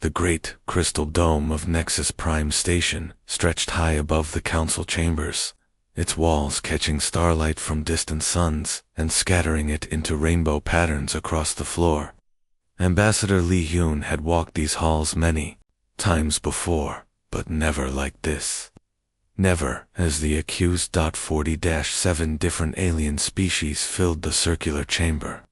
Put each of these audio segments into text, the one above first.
The great crystal dome of Nexus Prime Station stretched high above the council chambers, its walls catching starlight from distant suns and scattering it into rainbow patterns across the floor. Ambassador Li Hyun had walked these halls many times before, but never like this. Never as the accused. 40-7 different alien species filled the circular chamber.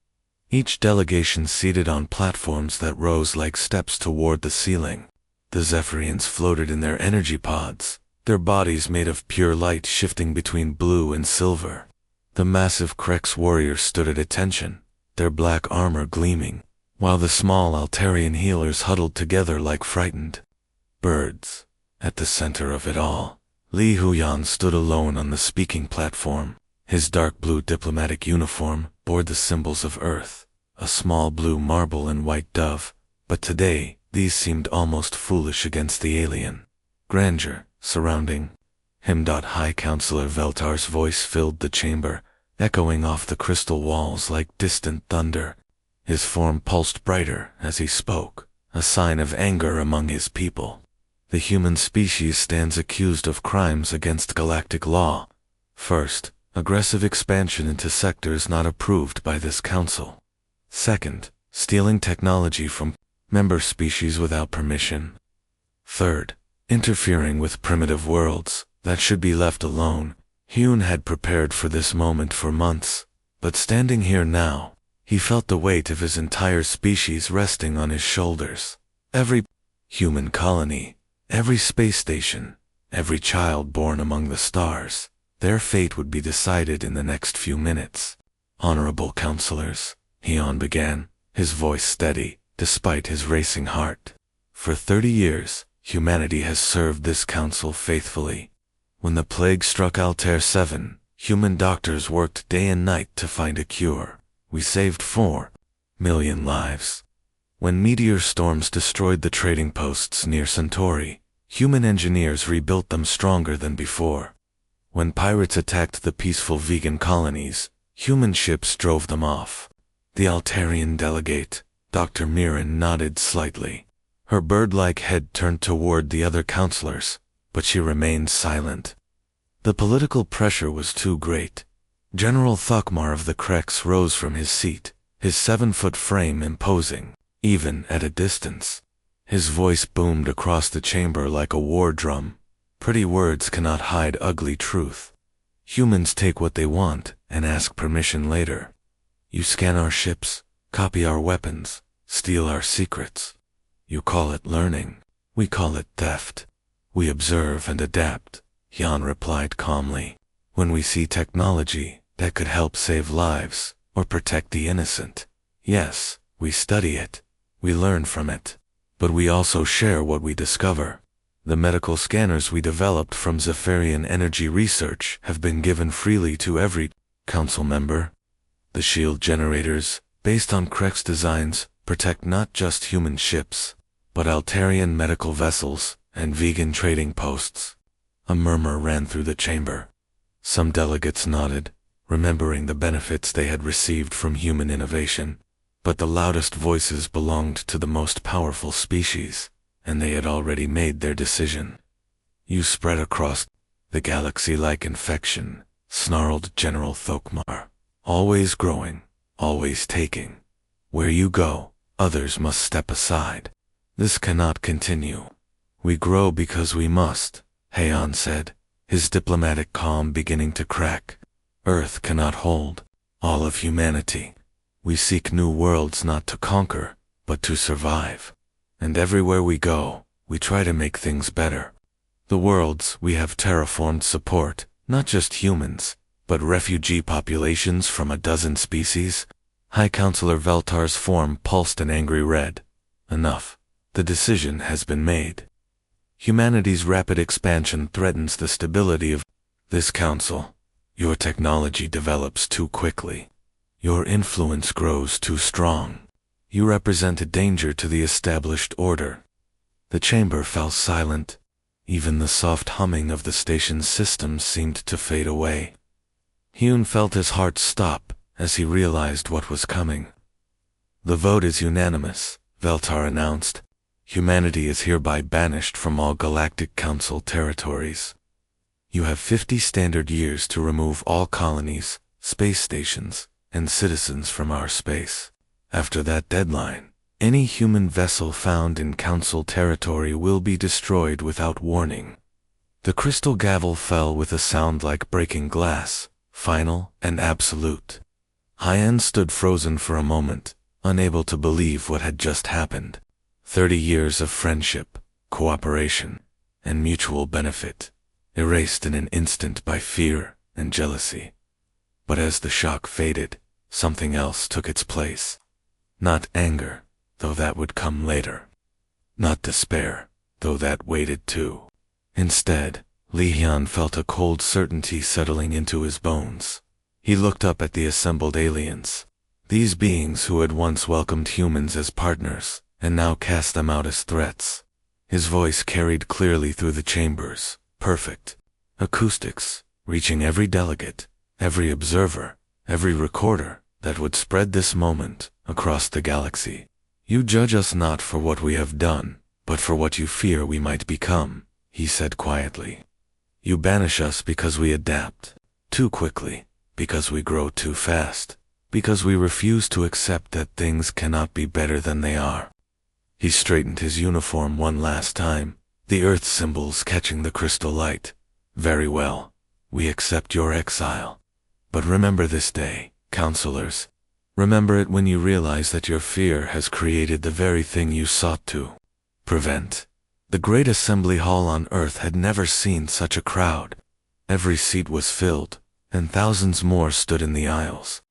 Each delegation seated on platforms that rose like steps toward the ceiling. The Zephyrians floated in their energy pods, their bodies made of pure light shifting between blue and silver. The massive Krex warriors stood at attention, their black armor gleaming, while the small Altarian healers huddled together like frightened birds. At the center of it all, Li Huyan stood alone on the speaking platform. His dark blue diplomatic uniform bore the symbols of Earth, a small blue marble and white dove, but today these seemed almost foolish against the alien grandeur surrounding him. High Counselor Veltar's voice filled the chamber, echoing off the crystal walls like distant thunder. His form pulsed brighter as he spoke, a sign of anger among his people. The human species stands accused of crimes against galactic law. First, aggressive expansion into sectors not approved by this council. Second, stealing technology from member species without permission. Third, interfering with primitive worlds that should be left alone. Hyun had prepared for this moment for months, but standing here now, he felt the weight of his entire species resting on his shoulders. Every human colony, every space station, every child born among the stars, their fate would be decided in the next few minutes. Honorable counselors, Hyun began, his voice steady, despite his racing heart. For 30 years, humanity has served this council faithfully. When the plague struck Altair 7, human doctors worked day and night to find a cure. We saved 4 million lives. When meteor storms destroyed the trading posts near Centauri, human engineers rebuilt them stronger than before. When pirates attacked the peaceful vegan colonies, human ships drove them off. The Altarian delegate, Dr. Mirren, nodded slightly. Her bird-like head turned toward the other counselors, but she remained silent. The political pressure was too great. General Thokmar of the Krex rose from his seat, his 7-foot frame imposing, even at a distance. His voice boomed across the chamber like a war drum. Pretty words cannot hide ugly truth. Humans take what they want and ask permission later. You scan our ships, copy our weapons, steal our secrets. You call it learning. We call it theft. We observe and adapt, Hyun replied calmly. When we see technology that could help save lives or protect the innocent, yes, we study it. We learn from it. But we also share what we discover. The medical scanners we developed from Zephyrian energy research have been given freely to every council member. The shield generators, based on Krex designs, protect not just human ships, but Altarian medical vessels and vegan trading posts. A murmur ran through the chamber. Some delegates nodded, remembering the benefits they had received from human innovation, but the loudest voices belonged to the most powerful species, and they had already made their decision. You spread across the galaxy like infection, snarled General Thokmar. Always growing, always taking. Where you go, others must step aside. This cannot continue. We grow because we must, Hyun said, his diplomatic calm beginning to crack. Earth cannot hold all of humanity. We seek new worlds not to conquer, but to survive. And everywhere we go, we try to make things better. The worlds we have terraformed support, not just humans, but refugee populations from a dozen species. High Counselor Veltar's form pulsed an angry red. Enough. The decision has been made. Humanity's rapid expansion threatens the stability of this council. Your technology develops too quickly. Your influence grows too strong. You represent a danger to the established order. The chamber fell silent. Even the soft humming of the station's systems seemed to fade away. Hyun felt his heart stop as he realized what was coming. The vote is unanimous, Veltar announced. Humanity is hereby banished from all Galactic Council territories. You have 50 standard years to remove all colonies, space stations, and citizens from our space. After that deadline, any human vessel found in Council territory will be destroyed without warning. The crystal gavel fell with a sound like breaking glass, final and absolute. Hyan stood frozen for a moment, unable to believe what had just happened. 30 years of friendship, cooperation, and mutual benefit, erased in an instant by fear and jealousy. But as the shock faded, something else took its place. Not anger, though that would come later. Not despair, though that waited too. Instead, Li Hyun felt a cold certainty settling into his bones. He looked up at the assembled aliens. These beings who had once welcomed humans as partners, and now cast them out as threats. His voice carried clearly through the chambers, perfect. Acoustics, reaching every delegate, every observer, every recorder that would spread this moment across the galaxy. You judge us not for what we have done, but for what you fear we might become, he said quietly. You banish us because we adapt too quickly, because we grow too fast, because we refuse to accept that things cannot be better than they are. He straightened his uniform one last time, the Earth symbols catching the crystal light. Very well, we accept your exile. But remember this day, counselors. Remember it when you realize that your fear has created the very thing you sought to prevent. The great assembly hall on Earth had never seen such a crowd. Every seat was filled, and thousands more stood in the aisles.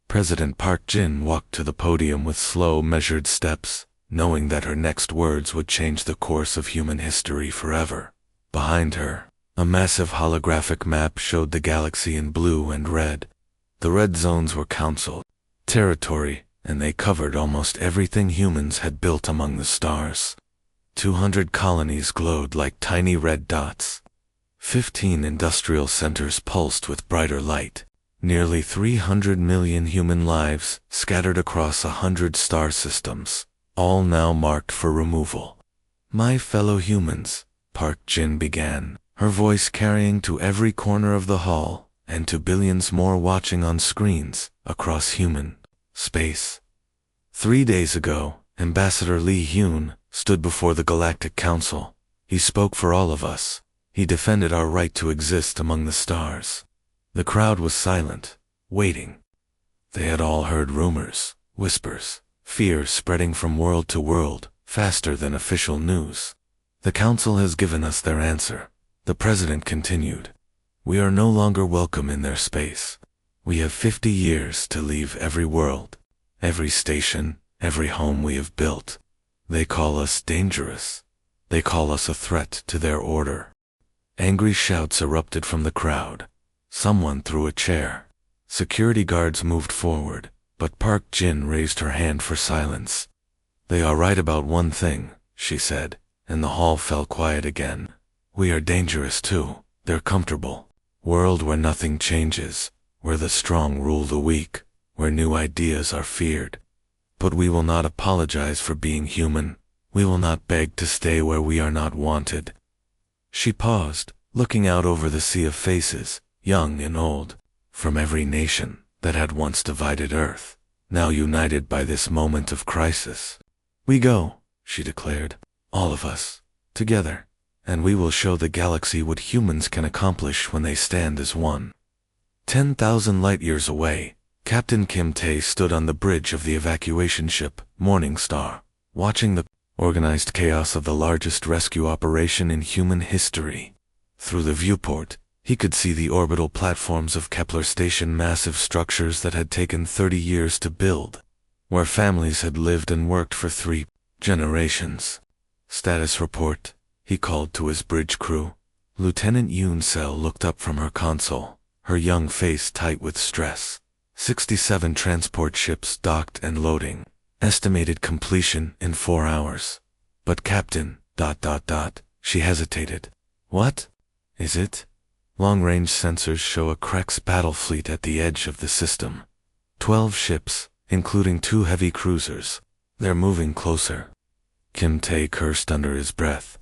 President Park Jin walked to the podium with slow, measured steps, knowing that her next words would change the course of human history forever. Behind her, a massive holographic map showed the galaxy in blue and red. The red zones were council territory, and they covered almost everything humans had built among the stars. 200 colonies glowed like tiny red dots. 15 industrial centers pulsed with brighter light. Nearly 300 million human lives scattered across 100 star systems, all now marked for removal. My fellow humans, Park Jin began, her voice carrying to every corner of the hall, and to billions more watching on screens across human space. 3 days ago, Ambassador Li Hyun stood before the Galactic Council. He spoke for all of us. He defended our right to exist among the stars. The crowd was silent, waiting. They had all heard rumors, whispers, fear spreading from world to world, faster than official news. The council has given us their answer, the president continued. We are no longer welcome in their space. We have 50 years to leave every world, every station, every home we have built. They call us dangerous. They call us a threat to their order. Angry shouts erupted from the crowd. Someone threw a chair. Security guards moved forward, but Park Jin raised her hand for silence. They are right about one thing, she said, and the hall fell quiet again. We are dangerous too. They're comfortable. World where nothing changes, where the strong rule the weak, where new ideas are feared. But we will not apologize for being human. We will not beg to stay where we are not wanted. She paused, looking out over the sea of faces, young and old, from every nation that had once divided Earth, now united by this moment of crisis. We go, she declared, all of us, together, and we will show the galaxy what humans can accomplish when they stand as one. 10,000 light-years away, Captain Kim Tae stood on the bridge of the evacuation ship, Morning Star, watching the organized chaos of the largest rescue operation in human history. Through the viewport, he could see the orbital platforms of Kepler Station, massive structures that had taken 30 years to build, where families had lived and worked for 3 generations. Status report, he called to his bridge crew. Lieutenant Yoon Sel looked up from her console, her young face tight with stress. 67 transport ships docked and loading. Estimated completion in 4 hours. But Captain, she hesitated. What? Is it? Long-range sensors show a Krex battle fleet at the edge of the system. 12 ships, including 2 heavy cruisers. They're moving closer. Kim Tae cursed under his breath.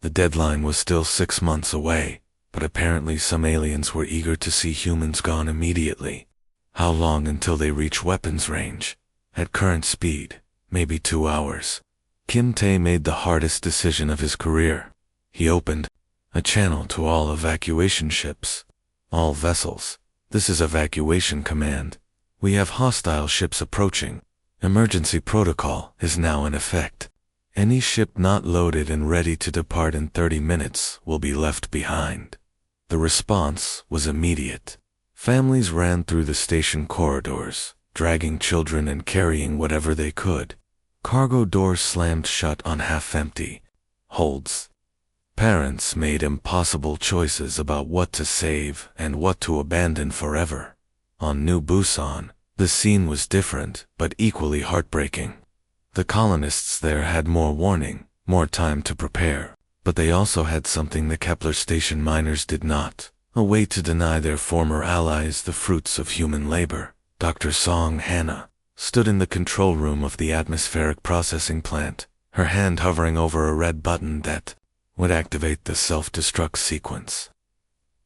The deadline was still 6 months away, but apparently some aliens were eager to see humans gone immediately. How long until they reach weapons range? At current speed, maybe 2 hours. Kim Tae made the hardest decision of his career. He opened a channel to all evacuation ships. All vessels, this is evacuation command. We have hostile ships approaching. Emergency protocol is now in effect. Any ship not loaded and ready to depart in 30 minutes will be left behind. The response was immediate. Families ran through the station corridors, dragging children and carrying whatever they could. Cargo doors slammed shut on half-empty holds. Parents made impossible choices about what to save and what to abandon forever. On New Busan, the scene was different but equally heartbreaking. The colonists there had more warning, more time to prepare, but they also had something the Kepler station miners did not, a way to deny their former allies the fruits of human labor. Dr. Song Hannah stood in the control room of the atmospheric processing plant, her hand hovering over a red button that would activate the self-destruct sequence.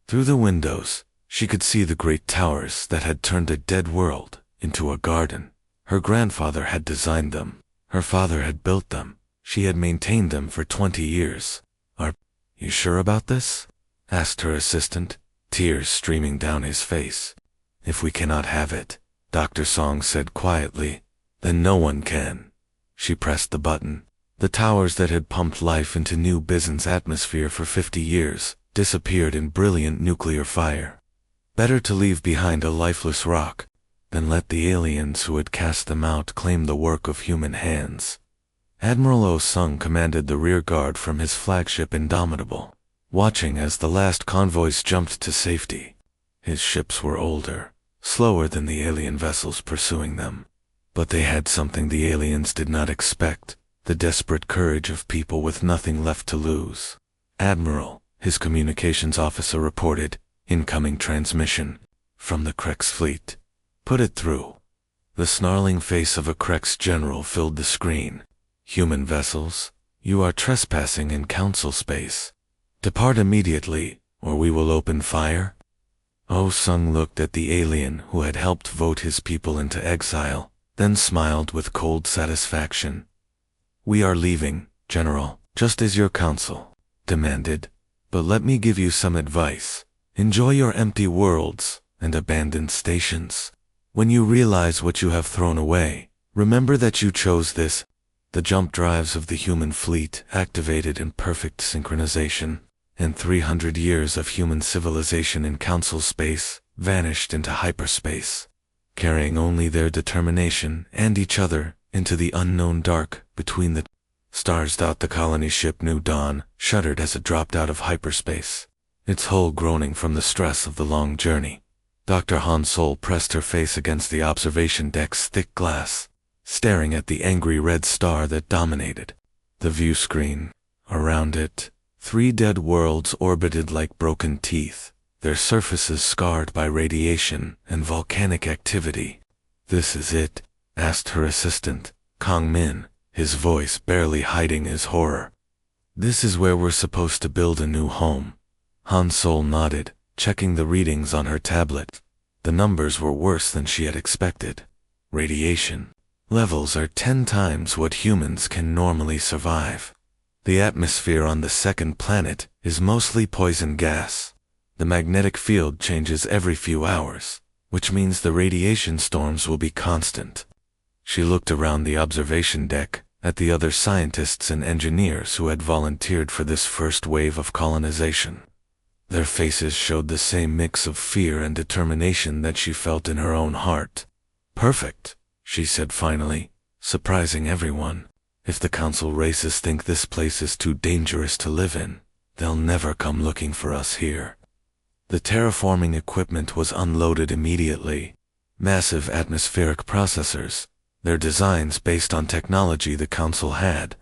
Through the windows, she could see the great towers that had turned a dead world into a garden. Her grandfather had designed them. Her father had built them. She had maintained them for 20 years. "Are you sure about this?" asked her assistant, tears streaming down his face. "If we cannot have it," Dr. Song said quietly, "then no one can." She pressed the button. The towers that had pumped life into New Busan's atmosphere for 50 years disappeared in brilliant nuclear fire. Better to leave behind a lifeless rock than let the aliens who had cast them out claim the work of human hands. Admiral Oh Sung commanded the rear guard from his flagship Indomitable, watching as the last convoys jumped to safety. His ships were older, slower than the alien vessels pursuing them. But they had something the aliens did not expect, the desperate courage of people with nothing left to lose. "Admiral," his communications officer reported, "incoming transmission from the Krex fleet. Put it through." The snarling face of a Krex general filled the screen. "Human vessels, you are trespassing in council space. Depart immediately, or we will open fire." Oh Sung looked at the alien who had helped vote his people into exile, then smiled with cold satisfaction. "We are leaving, General, just as your council demanded. But let me give you some advice. Enjoy your empty worlds and abandoned stations. When you realize what you have thrown away, remember that you chose this." The jump drives of the human fleet activated in perfect synchronization, and 300 years of human civilization in council space vanished into hyperspace, carrying only their determination and each other into the unknown dark between the stars. The colony ship New Dawn shuddered as it dropped out of hyperspace, its hull groaning from the stress of the long journey. Dr. Han Sol pressed her face against the observation deck's thick glass, staring at the angry red star that dominated the view screen. Around it, 3 dead worlds orbited like broken teeth, their surfaces scarred by radiation and volcanic activity. "This is it?" asked her assistant, Kang Min, his voice barely hiding his horror. "This is where we're supposed to build a new home." Han Sol nodded, checking the readings on her tablet. The numbers were worse than she had expected. Radiation levels are 10 times what humans can normally survive. The atmosphere on the second planet is mostly poison gas. The magnetic field changes every few hours, which means the radiation storms will be constant. She looked around the observation deck, at the other scientists and engineers who had volunteered for this first wave of colonization. Their faces showed the same mix of fear and determination that she felt in her own heart. "Perfect," she said finally, surprising everyone. "If the council races think this place is too dangerous to live in, they'll never come looking for us here." The terraforming equipment was unloaded immediately. Massive atmospheric processors, their designs based on technology the council had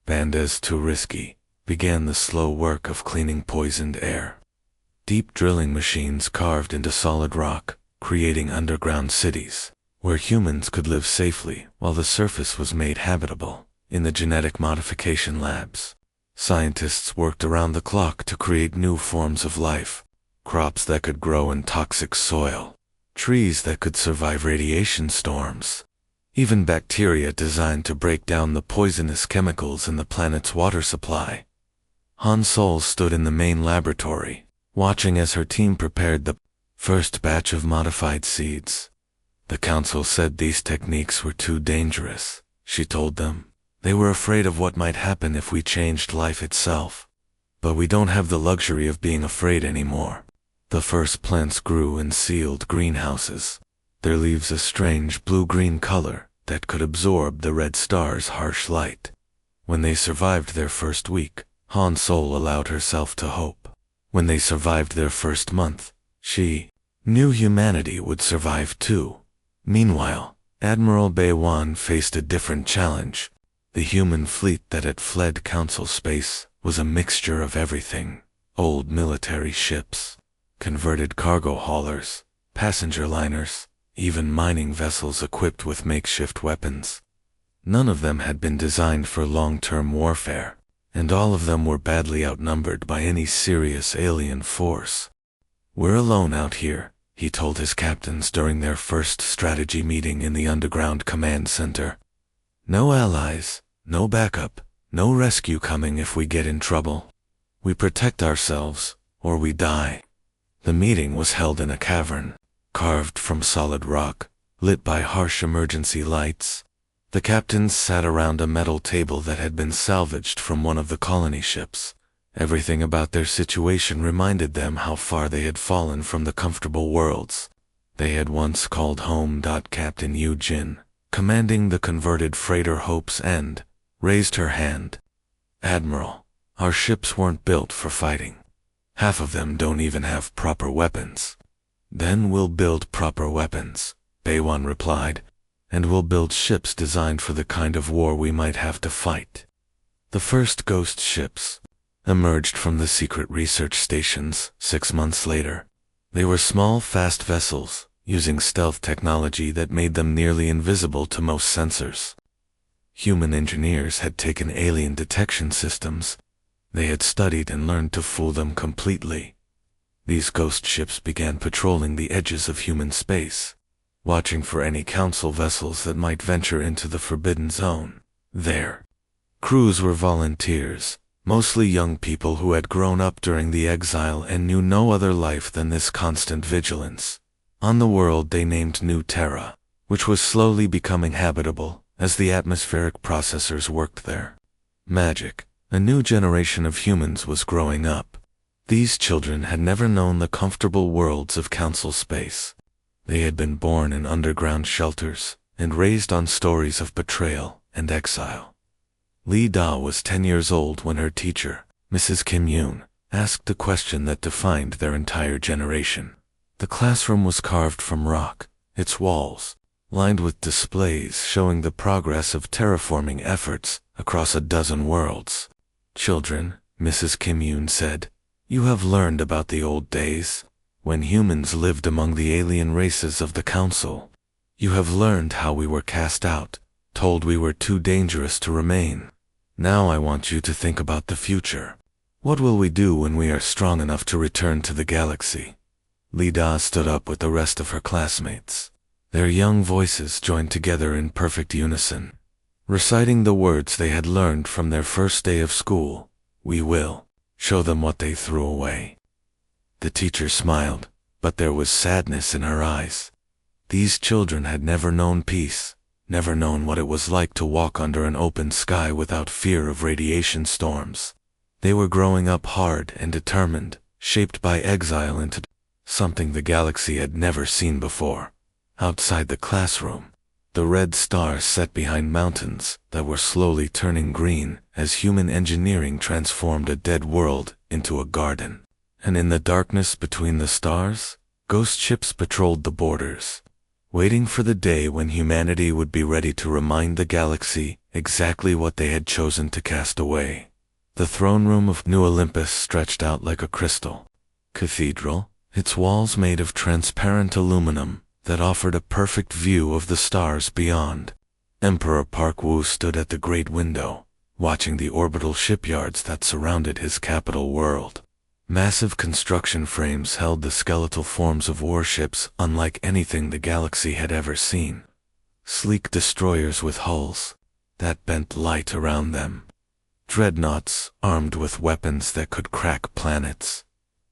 banned as too risky, began the slow work of cleaning poisoned air. Deep drilling machines carved into solid rock, creating underground cities, where humans could live safely while the surface was made habitable. In the genetic modification labs, scientists worked around the clock to create new forms of life, crops that could grow in toxic soil, trees that could survive radiation storms, even bacteria designed to break down the poisonous chemicals in the planet's water supply. Han Sol stood in the main laboratory, watching as her team prepared the first batch of modified seeds. The council said these techniques were too dangerous, she told them. They were afraid of what might happen if we changed life itself. But we don't have the luxury of being afraid anymore. The first plants grew in sealed greenhouses, their leaves a strange blue-green color that could absorb the red star's harsh light. When they survived their first week, Han Sol allowed herself to hope. When they survived their first month, she knew humanity would survive too. Meanwhile, Admiral Beiwan faced a different challenge. The human fleet that had fled Council space was a mixture of everything: old military ships, converted cargo haulers, passenger liners, even mining vessels equipped with makeshift weapons. None of them had been designed for long-term warfare, and all of them were badly outnumbered by any serious alien force. "We're alone out here," he told his captains during their first strategy meeting in the underground command center. "No allies, no backup, no rescue coming if we get in trouble. We protect ourselves, or we die." The meeting was held in a cavern, carved from solid rock, lit by harsh emergency lights. The captains sat around a metal table that had been salvaged from one of the colony ships. Everything about their situation reminded them how far they had fallen from the comfortable worlds they had once called home. Captain Yu Jin, commanding the converted freighter Hope's End, raised her hand. "Admiral, our ships weren't built for fighting. Half of them don't even have proper weapons." "Then we'll build proper weapons," Beiwan replied, "and we'll build ships designed for the kind of war we might have to fight." The first ghost ships emerged from the secret research stations 6 months later. They were small, fast vessels, using stealth technology that made them nearly invisible to most sensors. Human engineers had taken alien detection systems. They had studied and learned to fool them completely. These ghost ships began patrolling the edges of human space, watching for any council vessels that might venture into the forbidden zone. Their crews were volunteers, mostly young people who had grown up during the exile and knew no other life than this constant vigilance. On the world they named New Terra, which was slowly becoming habitable as the atmospheric processors worked there. Magic, a new generation of humans was growing up. These children had never known the comfortable worlds of council space. They had been born in underground shelters and raised on stories of betrayal and exile. Lee Da was 10 years old when her teacher, Mrs. Kim Yoon, asked the question that defined their entire generation. The classroom was carved from rock, its walls lined with displays showing the progress of terraforming efforts across a dozen worlds. "Children," Mrs. Kim Yoon said, "you have learned about the old days, when humans lived among the alien races of the Council. You have learned how we were cast out, told we were too dangerous to remain. Now I want you to think about the future. What will we do when we are strong enough to return to the galaxy?" Lee Da stood up with the rest of her classmates. Their young voices joined together in perfect unison, reciting the words they had learned from their first day of school. "We will show them what they threw away." The teacher smiled, but there was sadness in her eyes. These children had never known peace, never known what it was like to walk under an open sky without fear of radiation storms. They were growing up hard and determined, shaped by exile into something the galaxy had never seen before. Outside the classroom, the red stars set behind mountains that were slowly turning green as human engineering transformed a dead world into a garden. And in the darkness between the stars, ghost ships patrolled the borders, waiting for the day when humanity would be ready to remind the galaxy exactly what they had chosen to cast away. The throne room of New Olympus stretched out like a crystal cathedral, its walls made of transparent aluminum that offered a perfect view of the stars beyond. Emperor Park Wu stood at the great window, watching the orbital shipyards that surrounded his capital world. Massive construction frames held the skeletal forms of warships unlike anything the galaxy had ever seen. Sleek destroyers with hulls that bent light around them. Dreadnoughts armed with weapons that could crack planets.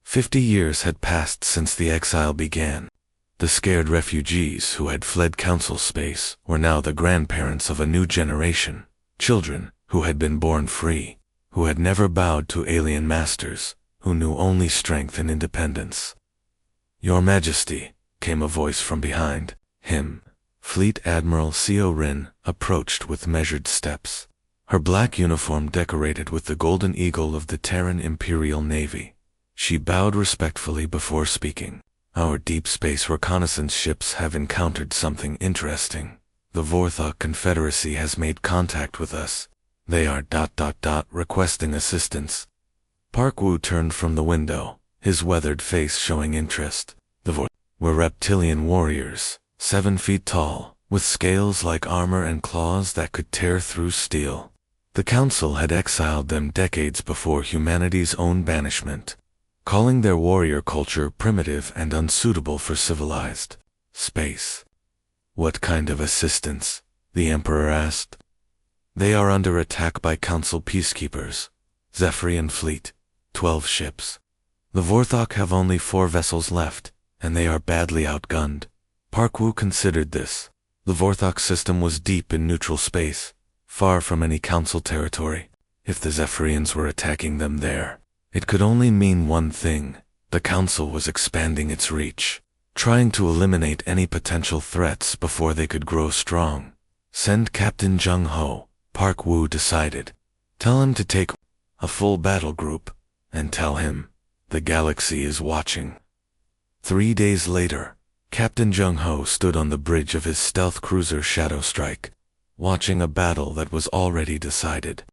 50 years had passed since the exile began. The scared refugees who had fled council space were now the grandparents of a new generation, children who had been born free, who had never bowed to alien masters, who knew only strength and independence. "Your Majesty," came a voice from behind him. Fleet Admiral Seo Rin approached with measured steps, her black uniform decorated with the golden eagle of the Terran Imperial Navy. She bowed respectfully before speaking. "Our deep space reconnaissance ships have encountered something interesting. The Vorthok Confederacy has made contact with us. They are ... requesting assistance." Park Wu turned from the window, his weathered face showing interest. The Vorthok were reptilian warriors, 7 feet tall, with scales like armor and claws that could tear through steel. The Council had exiled them decades before humanity's own banishment, calling their warrior culture primitive and unsuitable for civilized space. "What kind of assistance?" the Emperor asked. "They are under attack by Council peacekeepers. Zephyrian fleet, 12 ships. The Vorthok have only 4 vessels left, and they are badly outgunned." Park Wu considered this. The Vorthok system was deep in neutral space, far from any Council territory. If the Zephyrians were attacking them there, it could only mean one thing: the Council was expanding its reach, trying to eliminate any potential threats before they could grow strong. "Send Captain Jung Ho," Park Wu decided. "Tell him to take a full battle group, and tell him the galaxy is watching." 3 days later, Captain Jung Ho stood on the bridge of his stealth cruiser Shadow Strike, watching a battle that was already decided.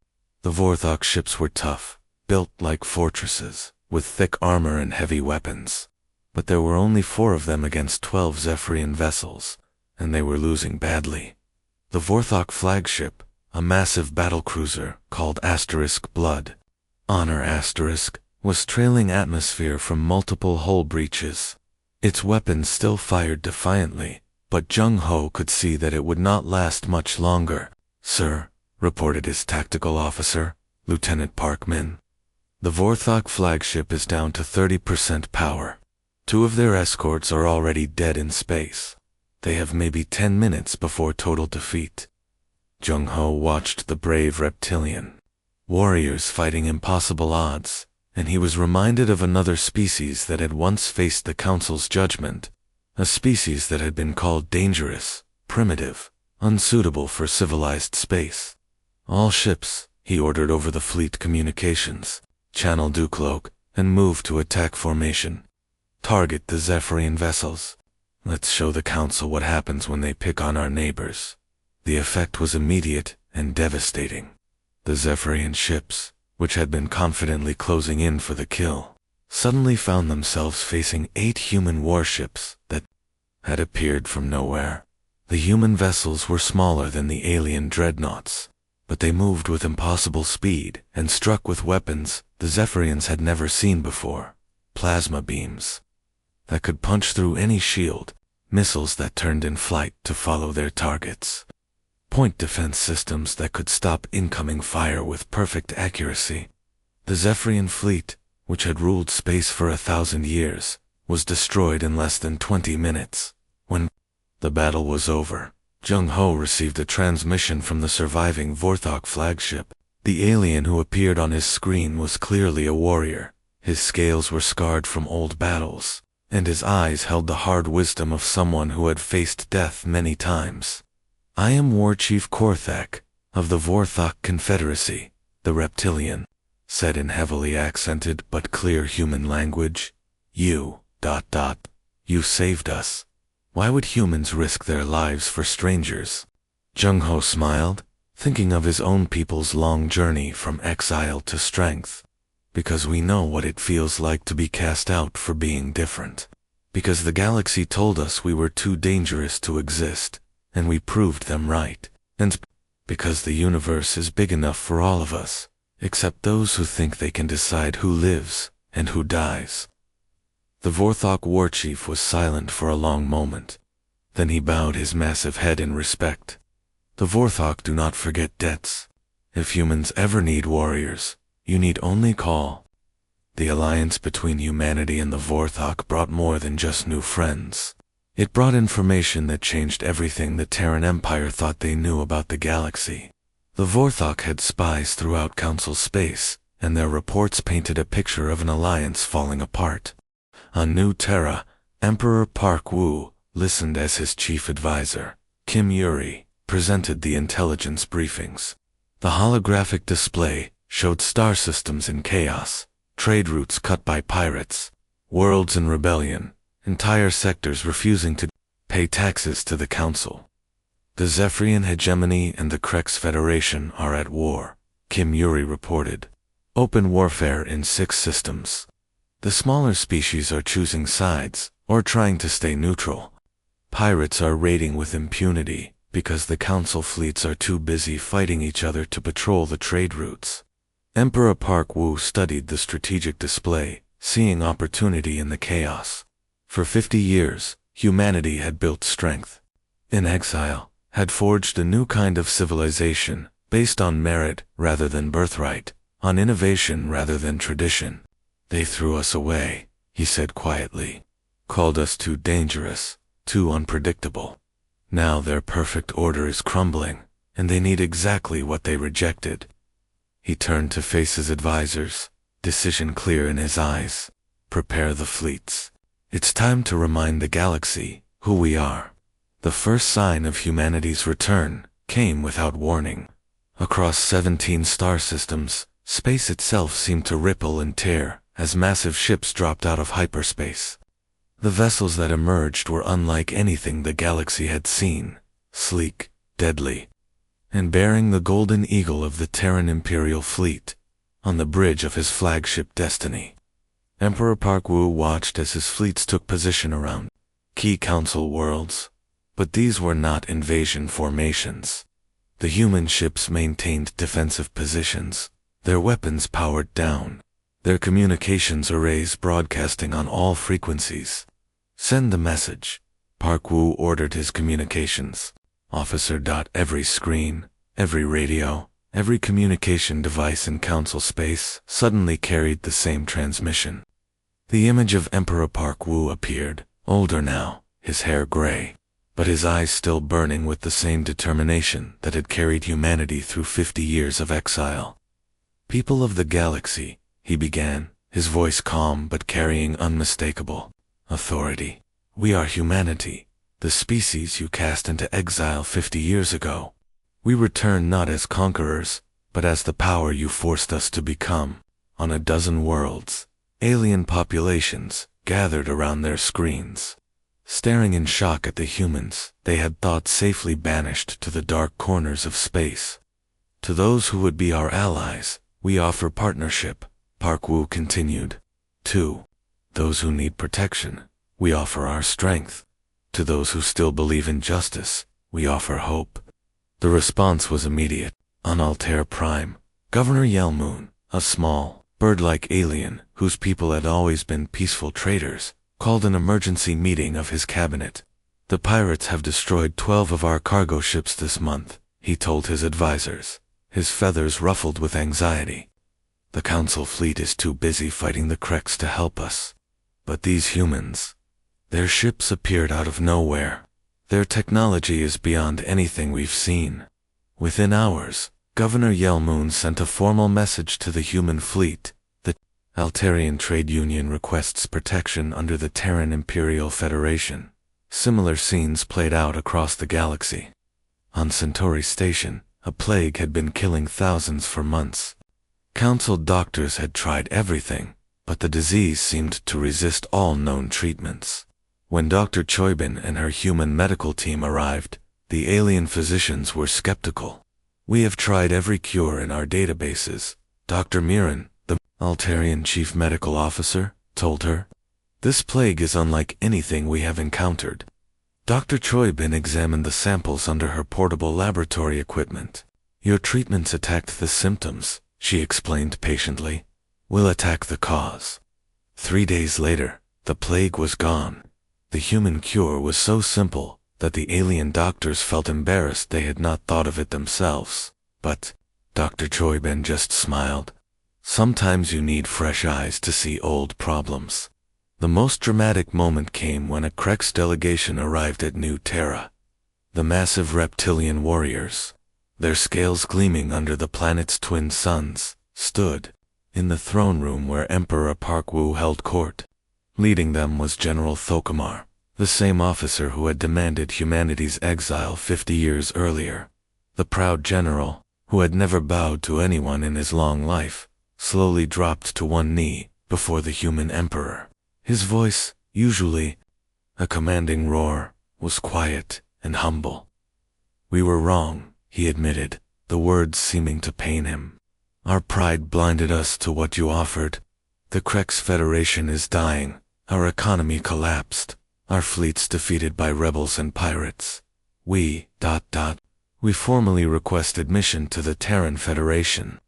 The Vorthok ships were tough, built like fortresses, with thick armor and heavy weapons. But there were only 4 of them against 12 Zephyrian vessels, and they were losing badly. The Vorthok flagship, a massive battlecruiser called *Blood, Honor*, was trailing atmosphere from multiple hull breaches. Its weapons still fired defiantly, but Jung Ho could see that it would not last much longer. "Sir," reported his tactical officer, Lieutenant Park Min, "the Vorthok flagship is down to 30% power. 2 of their escorts are already dead in space. They have maybe 10 minutes before total defeat." Jung Ho watched the brave reptilian warriors fighting impossible odds, and he was reminded of another species that had once faced the Council's judgment, a species that had been called dangerous, primitive, unsuitable for civilized space. "All ships," he ordered over the fleet communications, "channel Ducloak and move to attack formation. Target the Zephyrian vessels. Let's show the Council what happens when they pick on our neighbors." The effect was immediate and devastating. The Zephyrian ships, which had been confidently closing in for the kill, suddenly found themselves facing 8 human warships that had appeared from nowhere. The human vessels were smaller than the alien dreadnoughts, but they moved with impossible speed and struck with weapons the Zephyrians had never seen before: plasma beams that could punch through any shield, missiles that turned in flight to follow their targets, point defense systems that could stop incoming fire with perfect accuracy. The Zephyrian fleet, which had ruled space for 1,000 years, was destroyed in less than 20 minutes. When the battle was over, Jung Ho received a transmission from the surviving Vorthok flagship. The alien who appeared on his screen was clearly a warrior. His scales were scarred from old battles, and his eyes held the hard wisdom of someone who had faced death many times. "I am War Chief Korthak, of the Vorthok Confederacy," the reptilian said in heavily accented but clear human language. You saved us. Why would humans risk their lives for strangers?" Jung Ho smiled, thinking of his own people's long journey from exile to strength. "Because we know what it feels like to be cast out for being different. Because the galaxy told us we were too dangerous to exist, and we proved them right." And because the universe is big enough for all of us, except those who think they can decide who lives and who dies. The Vorthok war chief was silent for a long moment. Then he bowed his massive head in respect. The Vorthok do not forget debts. If humans ever need warriors, you need only call. The alliance between humanity and the Vorthok brought more than just new friends. It brought information that changed everything the Terran Empire thought they knew about the galaxy. The Vorthok had spies throughout Council space, and their reports painted a picture of an alliance falling apart. On New Terra, Emperor Park Wu listened as his chief advisor, Kim Yuri, presented the intelligence briefings. The holographic display showed star systems in chaos, trade routes cut by pirates, worlds in rebellion, entire sectors refusing to pay taxes to the Council. The Zephyrian hegemony and the Krex Federation are at war, Kim Yuri reported. Open warfare in 6 systems. The smaller species are choosing sides, or trying to stay neutral. Pirates are raiding with impunity, because the Council fleets are too busy fighting each other to patrol the trade routes. Emperor Park Wu studied the strategic display, seeing opportunity in the chaos. For 50 years, humanity had built strength. In exile, had forged a new kind of civilization, based on merit rather than birthright, on innovation rather than tradition. They threw us away, he said quietly. Called us too dangerous, too unpredictable. Now their perfect order is crumbling, and they need exactly what they rejected. He turned to face his advisors, decision clear in his eyes. Prepare the fleets. It's time to remind the galaxy who we are. The first sign of humanity's return came without warning. Across 17 star systems, space itself seemed to ripple and tear as massive ships dropped out of hyperspace. The vessels that emerged were unlike anything the galaxy had seen, sleek, deadly, and bearing the golden eagle of the Terran Imperial fleet on the bridge of his flagship Destiny. Emperor Park Wu watched as his fleets took position around key Council worlds, but these were not invasion formations. The human ships maintained defensive positions, their weapons powered down, their communications arrays broadcasting on all frequencies. Send the message. Park Wu ordered his communications. Officer. Every screen, every radio, every communication device in Council space suddenly carried the same transmission. The image of Emperor Park Wu appeared, older now, his hair gray, but his eyes still burning with the same determination that had carried humanity through 50 years of exile. People of the galaxy, he began, his voice calm but carrying unmistakable authority. We are humanity, the species you cast into exile 50 years ago. We return not as conquerors, but as the power you forced us to become. On a dozen worlds, alien populations gathered around their screens, staring in shock at the humans they had thought safely banished to the dark corners of space. To those who would be our allies, we offer partnership, Park Wu continued. To those who need protection, we offer our strength. To those who still believe in justice, we offer hope. The response was immediate. On Altair Prime, Governor Yelmoon, a small, bird-like alien whose people had always been peaceful traders, called an emergency meeting of his cabinet. The pirates have destroyed 12 of our cargo ships this month, he told his advisors, his feathers ruffled with anxiety. The Council fleet is too busy fighting the Krex to help us. But these humans, their ships appeared out of nowhere. Their technology is beyond anything we've seen. Within hours, Governor Yelmoon sent a formal message to the human fleet. The Altarian Trade Union requests protection under the Terran Imperial Federation. Similar scenes played out across the galaxy. On Centauri Station, a plague had been killing thousands for months. Council doctors had tried everything, but the disease seemed to resist all known treatments. When Dr. Choibin and her human medical team arrived, the alien physicians were skeptical. We have tried every cure in our databases, Dr. Mirren, the Altarian chief medical officer, told her. This plague is unlike anything we have encountered. Dr. Choi Bin examined the samples under her portable laboratory equipment. Your treatments attacked the symptoms, she explained patiently. We'll attack the cause. 3 days later, the plague was gone. The human cure was so simple that the alien doctors felt embarrassed they had not thought of it themselves. But Dr. Choi Bin just smiled. Sometimes you need fresh eyes to see old problems. The most dramatic moment came when a Krex delegation arrived at New Terra. The massive reptilian warriors, their scales gleaming under the planet's twin suns, stood in the throne room where Emperor Park Woo held court. Leading them was General Thokamar, the same officer who had demanded humanity's exile 50 years earlier. The proud general, who had never bowed to anyone in his long life, slowly dropped to one knee before the human emperor. His voice, usually a commanding roar, was quiet and humble. We were wrong, he admitted, the words seeming to pain him. Our pride blinded us to what you offered. The Krex Federation is dying, our economy collapsed, our fleets defeated by rebels and pirates. We formally request admission to the Terran Federation.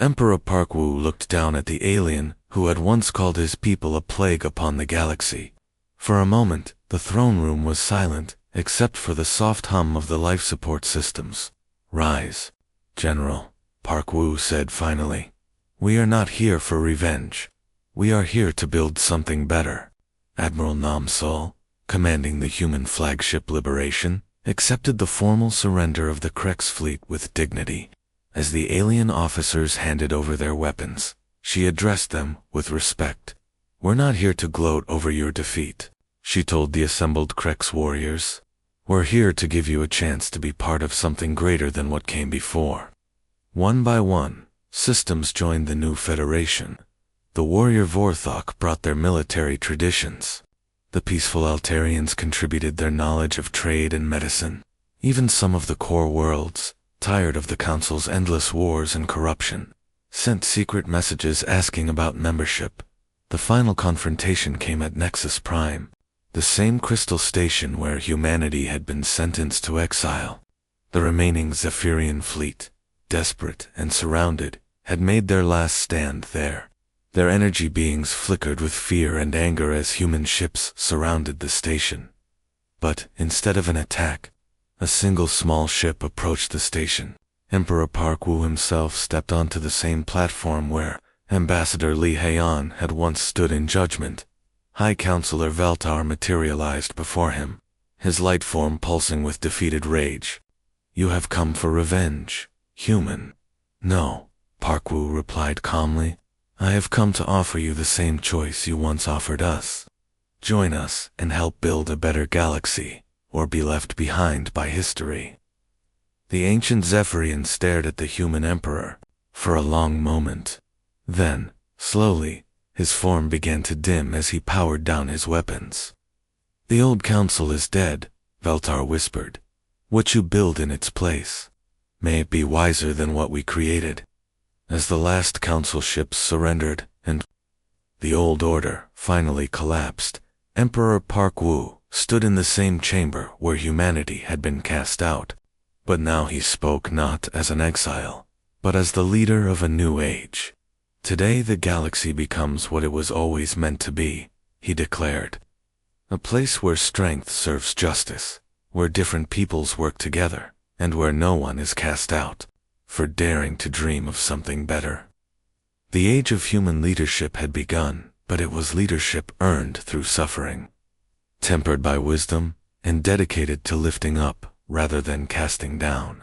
Emperor Park Woo looked down at the alien who had once called his people a plague upon the galaxy. For a moment, the throne room was silent, except for the soft hum of the life support systems. Rise, General, Park Woo said finally. We are not here for revenge. We are here to build something better. Admiral Nam Sol, commanding the human flagship Liberation, accepted the formal surrender of the Krex fleet with dignity. As the alien officers handed over their weapons, she addressed them with respect. We're not here to gloat over your defeat, she told the assembled Krex warriors. We're here to give you a chance to be part of something greater than what came before. One by one, systems joined the new federation. The warrior Vorthok brought their military traditions. The peaceful Altarians contributed their knowledge of trade and medicine. Even some of the core worlds, tired of the Council's endless wars and corruption, sent secret messages asking about membership. The final confrontation came at Nexus Prime, the same crystal station where humanity had been sentenced to exile. The remaining Zephyrian fleet, desperate and surrounded, had made their last stand there. Their energy beings flickered with fear and anger as human ships surrounded the station. But instead of an attack, a single small ship approached the station. Emperor Park Woo himself stepped onto the same platform where Ambassador Li Heian had once stood in judgment. High Counselor Veltar materialized before him, his light form pulsing with defeated rage. You have come for revenge, human. No, Park Woo replied calmly. I have come to offer you the same choice you once offered us. Join us and help build a better galaxy, or be left behind by history. The ancient Zephyrian stared at the human emperor for a long moment. Then, slowly, his form began to dim as he powered down his weapons. The old council is dead, Veltar whispered. What you build in its place, may it be wiser than what we created. As the last council ships surrendered and the old order finally collapsed, Emperor Park Woo stood in the same chamber where humanity had been cast out. But now he spoke not as an exile, but as the leader of a new age. Today the galaxy becomes what it was always meant to be, he declared. A place where strength serves justice, where different peoples work together, and where no one is cast out for daring to dream of something better. The age of human leadership had begun, but it was leadership earned through suffering, tempered by wisdom, and dedicated to lifting up rather than casting down.